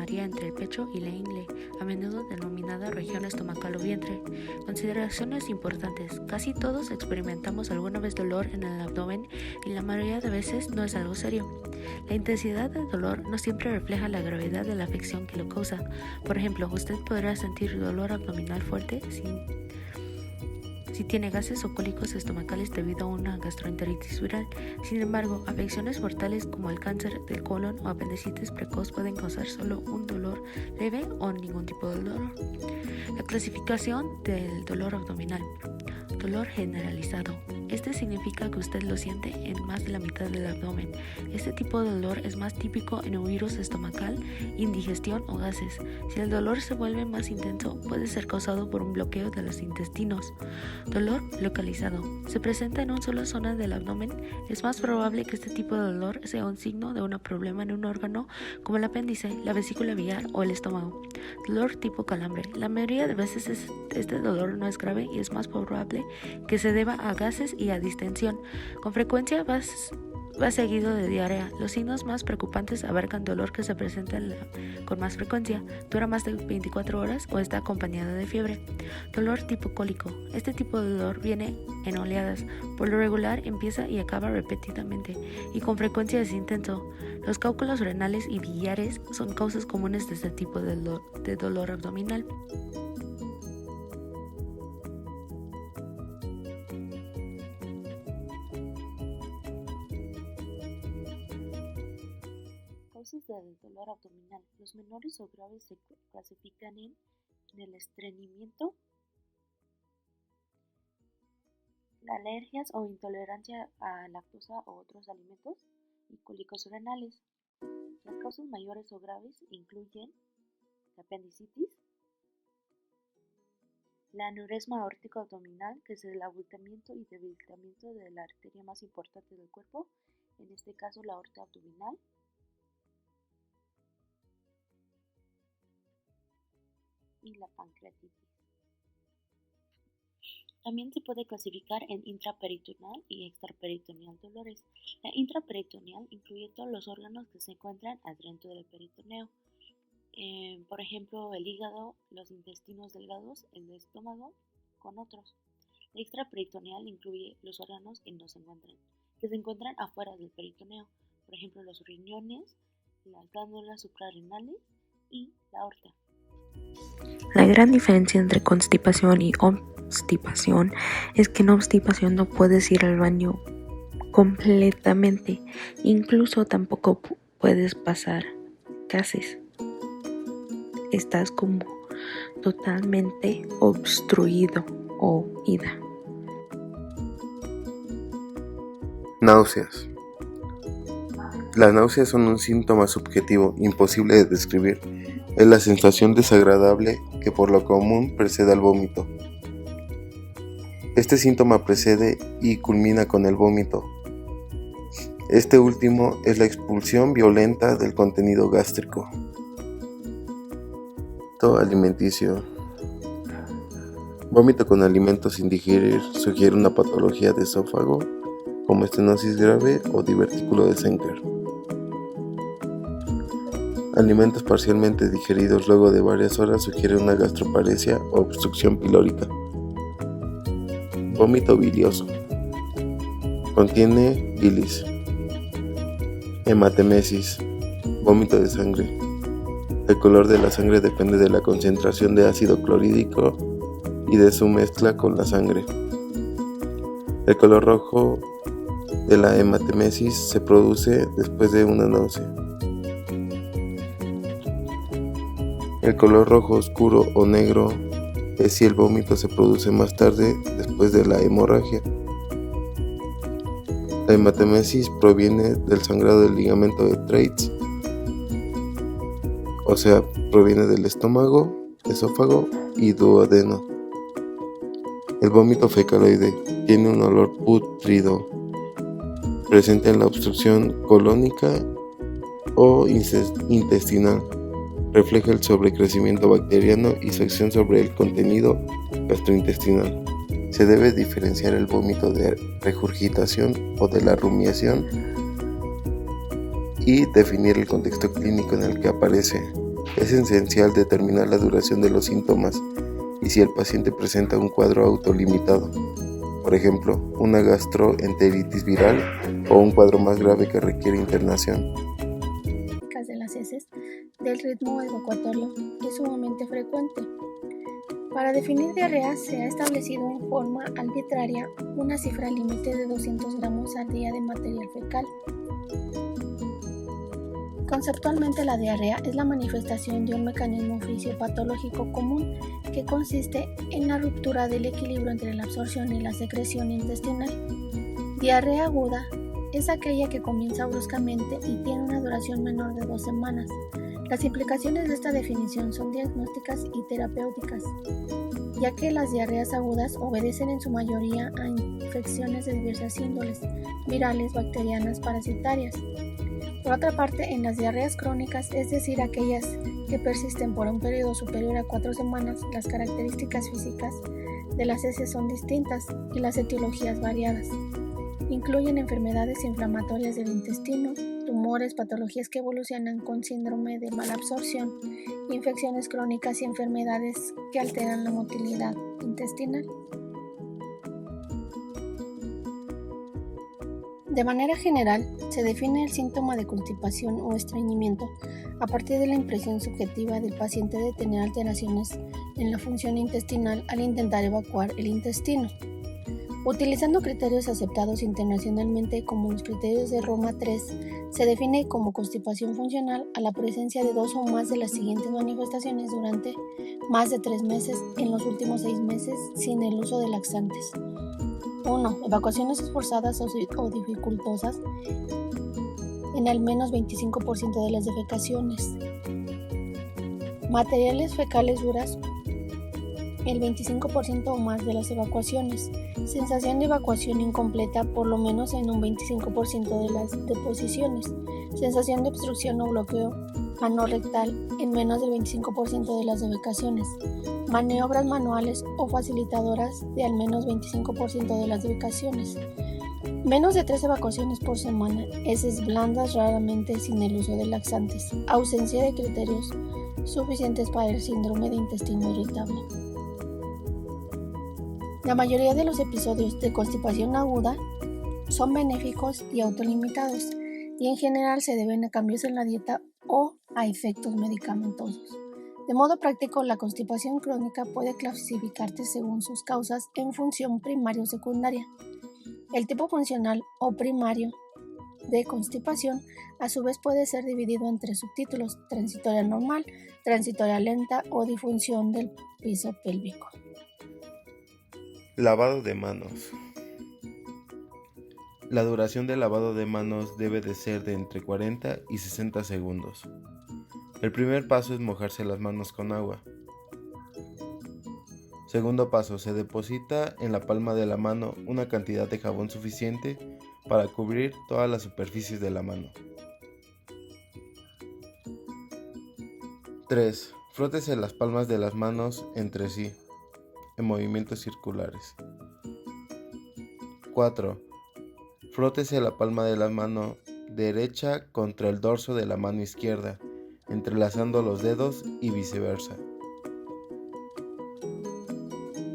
varía entre el pecho y la ingle, a menudo denominada región estomacal o vientre. Consideraciones importantes. Casi todos experimentamos alguna vez dolor en el abdomen y la mayoría de veces no es algo serio. La intensidad del dolor no siempre refleja la gravedad de la afección que lo causa. Por ejemplo, usted podrá sentir dolor abdominal fuerte si tiene gases o cólicos estomacales debido a una gastroenteritis viral. Sin embargo, afecciones mortales como el cáncer del colon o apendicitis precoz pueden causar solo un dolor leve o ningún tipo de dolor. La clasificación del dolor abdominal. Dolor generalizado. Este significa que usted lo siente en más de la mitad del abdomen. Este tipo de dolor es más típico en un virus estomacal, indigestión o gases. Si el dolor se vuelve más intenso, puede ser causado por un bloqueo de los intestinos. Dolor localizado. Se presenta en una sola zona del abdomen. Es más probable que este tipo de dolor sea un signo de un problema en un órgano como el apéndice, la vesícula biliar o el estómago. Dolor tipo calambre. La mayoría de veces este dolor no es grave y es más probable que se deba a gases y a distensión. Con frecuencia va seguido de diarrea. Los signos más preocupantes abarcan dolor que se presenta con más frecuencia, dura más de 24 horas o está acompañado de fiebre. Dolor tipo cólico. Este tipo de dolor viene en oleadas. Por lo regular empieza y acaba repetidamente y con frecuencia es intenso. Los cálculos renales y biliares son causas comunes de este tipo de dolor abdominal. Causas del dolor abdominal. Los menores o graves se clasifican en el estreñimiento, las alergias o intolerancia a lactosa o otros alimentos y cólicos renales. Las causas mayores o graves incluyen la apendicitis, la aneurisma aórtico abdominal, que es el abultamiento y debilitamiento de la arteria más importante del cuerpo, en este caso la aorta abdominal, y la pancreatitis. También se puede clasificar en intraperitoneal y extraperitoneal dolores. La intraperitoneal incluye todos los órganos que se encuentran adentro del peritoneo, por ejemplo el hígado, los intestinos delgados, el estómago, con otros. La extraperitoneal incluye los órganos que se encuentran afuera del peritoneo, por ejemplo los riñones, las glándulas suprarrenales y la aorta. La gran diferencia entre constipación y obstipación es que en obstipación no puedes ir al baño completamente, incluso tampoco puedes pasar gases. Estás como totalmente obstruido o ida. Náuseas. Las náuseas son un síntoma subjetivo imposible de describir. Es la sensación desagradable que por lo común precede al vómito. Este síntoma precede y culmina con el vómito. Este último es la expulsión violenta del contenido gástrico. Alimenticio. Vómito con alimentos sin digerir sugiere una patología de esófago como estenosis grave o divertículo de Schenker. Alimentos parcialmente digeridos luego de varias horas sugiere una gastroparesia o obstrucción pilórica. Vómito bilioso. Contiene bilis. Hematemesis. Vómito de sangre. El color de la sangre depende de la concentración de ácido clorhídrico y de su mezcla con la sangre. El color rojo de la hematemesis se produce después de una náusea. El color rojo oscuro o negro es si el vómito se produce más tarde después de la hemorragia. La hematemesis proviene del sangrado del ligamento de Treitz, o sea, proviene del estómago, esófago y duodeno. El vómito fecaloide tiene un olor pútrido, presente en la obstrucción colónica o intestinal. Refleja el sobrecrecimiento bacteriano y su acción sobre el contenido gastrointestinal. Se debe diferenciar el vómito de regurgitación o de la rumiación y definir el contexto clínico en el que aparece. Es esencial determinar la duración de los síntomas y si el paciente presenta un cuadro autolimitado, por ejemplo, una gastroenteritis viral o un cuadro más grave que requiere internación. De las heces del ritmo evacuatorio es sumamente frecuente. Para definir diarrea se ha establecido en forma arbitraria una cifra límite de 200 gramos al día de material fecal. Conceptualmente, la diarrea es la manifestación de un mecanismo fisiopatológico común que consiste en la ruptura del equilibrio entre la absorción y la secreción intestinal. Diarrea aguda es aquella que comienza bruscamente y tiene una duración menor de 2 semanas. Las implicaciones de esta definición son diagnósticas y terapéuticas, ya que las diarreas agudas obedecen en su mayoría a infecciones de diversas índoles, virales, bacterianas, parasitarias. Por otra parte, en las diarreas crónicas, es decir, aquellas que persisten por un periodo superior a 4 semanas, las características físicas de las heces son distintas y las etiologías variadas. Incluyen enfermedades inflamatorias del intestino, tumores, patologías que evolucionan con síndrome de mala absorción, infecciones crónicas y enfermedades que alteran la motilidad intestinal. De manera general, se define el síntoma de constipación o estreñimiento a partir de la impresión subjetiva del paciente de tener alteraciones en la función intestinal al intentar evacuar el intestino. Utilizando criterios aceptados internacionalmente como los criterios de Roma III, se define como constipación funcional a la presencia de 2 o más de las siguientes manifestaciones durante más de 3 meses en los últimos 6 meses sin el uso de laxantes. 1. Evacuaciones esforzadas o dificultosas en al menos 25% de las defecaciones. Materiales fecales duras el 25% o más de las evacuaciones. Sensación de evacuación incompleta por lo menos en un 25% de las deposiciones. Sensación de obstrucción o bloqueo anorrectal en menos del 25% de las defecaciones. Maniobras manuales o facilitadoras de al menos 25% de las defecaciones. Menos de 3 evacuaciones por semana. Heces blandas raramente sin el uso de laxantes. Ausencia de criterios suficientes para el síndrome de intestino irritable. La mayoría de los episodios de constipación aguda son benéficos y autolimitados y en general se deben a cambios en la dieta o a efectos medicamentosos. De modo práctico, la constipación crónica puede clasificarse según sus causas en función primaria o secundaria. El tipo funcional o primario de constipación a su vez puede ser dividido en 3 subtítulos: transitoria normal, transitoria lenta o disfunción del piso pélvico. Lavado de manos. La duración del lavado de manos debe de ser de entre 40 y 60 segundos. El primer paso es mojarse las manos con agua. Segundo paso, se deposita en la palma de la mano una cantidad de jabón suficiente para cubrir todas las superficies de la mano. 3. Frótese las palmas de las manos entre sí, en movimientos circulares. 4. Frótese la palma de la mano derecha contra el dorso de la mano izquierda, entrelazando los dedos y viceversa.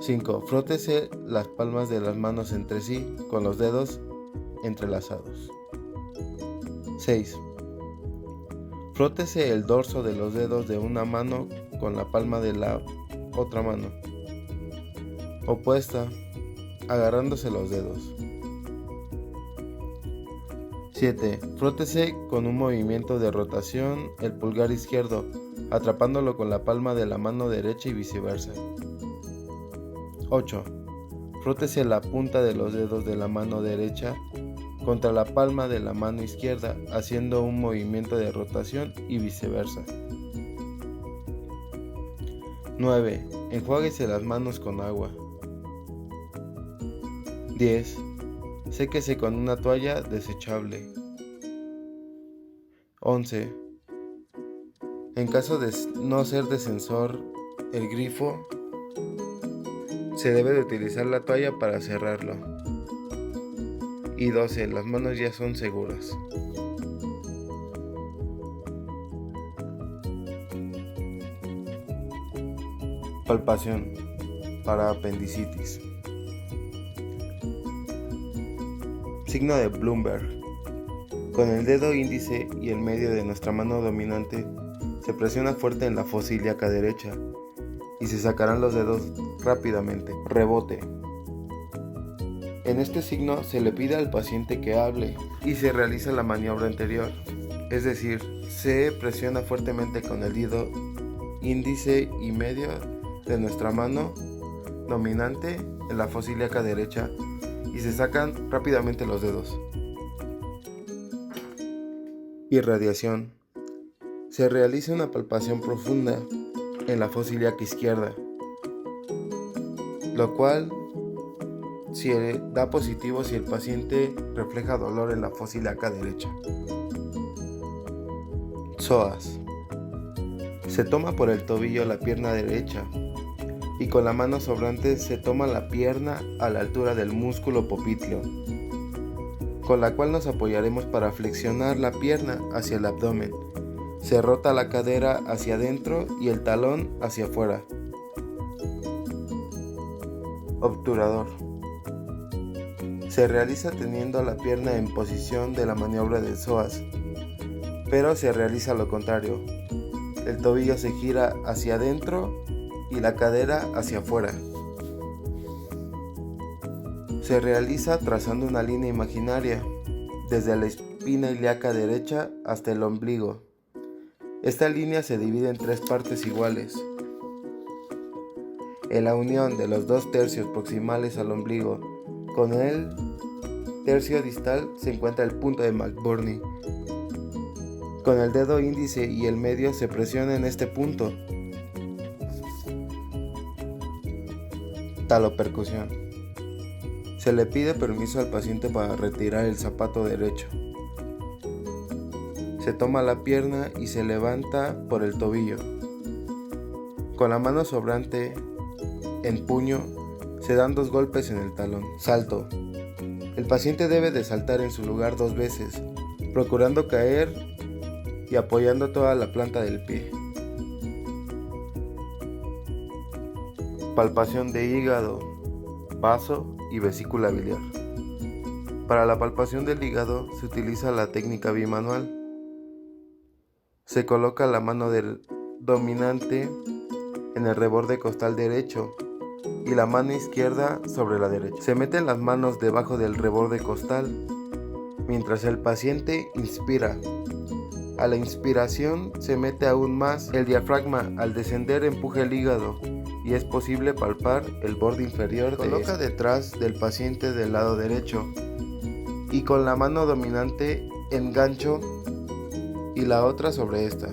5. Frótese las palmas de las manos entre sí con los dedos entrelazados. 6. Frótese el dorso de los dedos de una mano con la palma de la otra mano opuesta, agarrándose los dedos. 7. Frótese con un movimiento de rotación el pulgar izquierdo, atrapándolo con la palma de la mano derecha y viceversa. 8. Frótese la punta de los dedos de la mano derecha contra la palma de la mano izquierda, haciendo un movimiento de rotación y viceversa. 9. Enjuáguese las manos con agua. 10. Séquese con una toalla desechable. 11. En caso de no ser de sensor el grifo, se debe de utilizar la toalla para cerrarlo. Y 12. Las manos ya son seguras. Palpación para apendicitis. Signo de Bloomberg. Con el dedo índice y el medio de nuestra mano dominante se presiona fuerte en la fosa ilíaca derecha y se sacarán los dedos rápidamente. Rebote. En este signo se le pide al paciente que hable y se realiza la maniobra anterior, es decir, se presiona fuertemente con el dedo índice y medio de nuestra mano dominante en la fosa ilíaca derecha y se sacan rápidamente los dedos. Irradiación. Se realiza una palpación profunda en la fosa ilíaca izquierda, lo cual da positivo si el paciente refleja dolor en la fosa ilíaca derecha. Psoas. Se toma por el tobillo la pierna derecha y con la mano sobrante se toma la pierna a la altura del músculo popliteo, con la cual nos apoyaremos para flexionar la pierna hacia el abdomen. Se rota la cadera hacia adentro y el talón hacia afuera. Obturador. Se realiza teniendo la pierna en posición de la maniobra del psoas, pero se realiza lo contrario. El tobillo se gira hacia adentro y la cadera hacia afuera. Se realiza trazando una línea imaginaria desde la espina ilíaca derecha hasta el ombligo. Esta línea se divide en 3 partes iguales. En la unión de los 2 tercios proximales al ombligo con el tercio distal se encuentra el punto de McBurney. Con el dedo índice y el medio se presiona en este punto. Talopercusión. Se le pide permiso al paciente para retirar el zapato derecho. Se toma la pierna y se levanta por el tobillo. Con la mano sobrante en puño se dan 2 golpes en el talón. Salto. El paciente debe de saltar en su lugar 2 veces, procurando caer y apoyando toda la planta del pie. Palpación de hígado, vaso y vesícula biliar. Para la palpación del hígado se utiliza la técnica bimanual. Se coloca la mano del dominante en el reborde costal derecho y la mano izquierda sobre la derecha. Se meten las manos debajo del reborde costal mientras el paciente inspira. A la inspiración se mete aún más el diafragma. Al descender empuja el hígado y es posible palpar el borde inferior. Coloca detrás del paciente del lado derecho y con la mano dominante engancho y la otra sobre esta.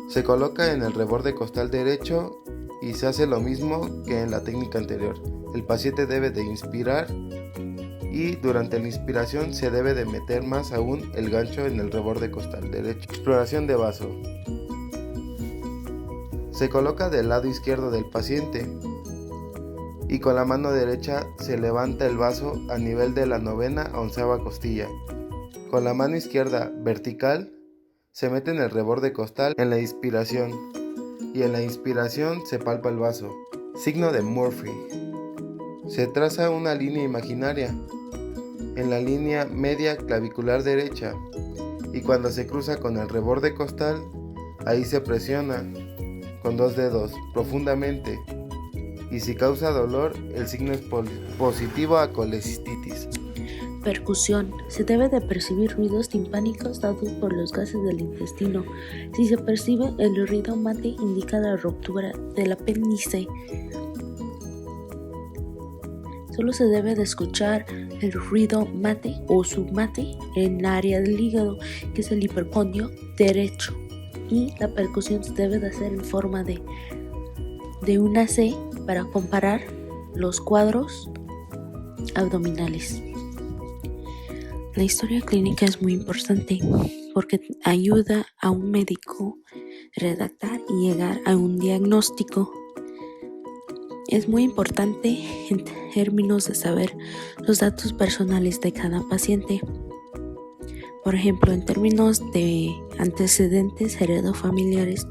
Se coloca en el reborde costal derecho y se hace lo mismo que en la técnica anterior. El paciente debe de inspirar y durante la inspiración se debe de meter más aún el gancho en el reborde costal derecho. Exploración de vaso. Se coloca del lado izquierdo del paciente y con la mano derecha se levanta el vaso a nivel de la 9ª a 11ª costilla. Con la mano izquierda vertical se mete en el reborde costal en la inspiración y en la inspiración se palpa el vaso. Signo de Murphy. Se traza una línea imaginaria en la línea media clavicular derecha y cuando se cruza con el reborde costal, ahí se presiona con 2 dedos profundamente y si causa dolor, el signo es positivo a colecistitis. Percusión. Se debe de percibir ruidos timpánicos dados por los gases del intestino. Si se percibe el ruido mate, indica la ruptura del apéndice. Solo se debe de escuchar el ruido mate o submate en el área del hígado, que es el hipercondio derecho. Y la percusión se debe de hacer en forma de una C para comparar los cuadros abdominales. La historia clínica es muy importante porque ayuda a un médico a redactar y llegar a un diagnóstico. Es muy importante en términos de saber los datos personales de cada paciente. Por ejemplo, en términos de antecedentes heredofamiliares,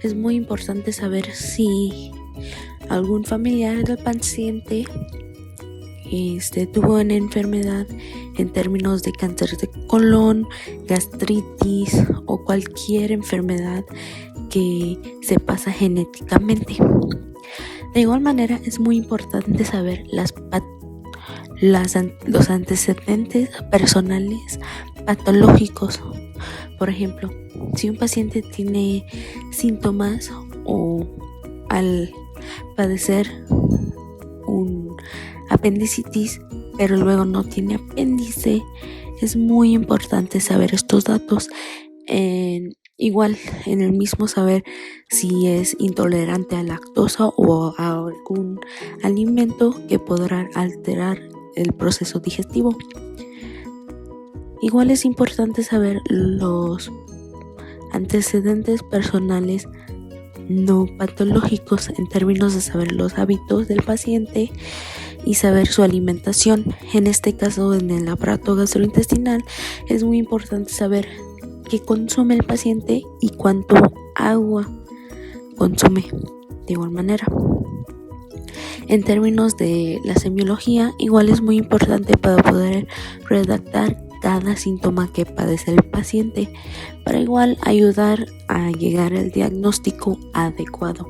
es muy importante saber si algún familiar del paciente tuvo una enfermedad en términos de cáncer de colon, gastritis o cualquier enfermedad que se pasa genéticamente. De igual manera, es muy importante saber los antecedentes personales patológicos. Por ejemplo, si un paciente tiene síntomas o al padecer un apendicitis, pero luego no tiene apéndice, es muy importante saber estos datos. Igual, en el mismo saber si es intolerante a lactosa o a algún alimento que podrá alterar el proceso digestivo. Igual es importante saber los antecedentes personales no patológicos en términos de saber los hábitos del paciente y saber su alimentación. En este caso, en el aparato gastrointestinal, es muy importante saber qué consume el paciente y cuánto agua consume. De igual manera, en términos de la semiología, igual es muy importante para poder redactar cada síntoma que padece el paciente, para igual ayudar a llegar al diagnóstico adecuado.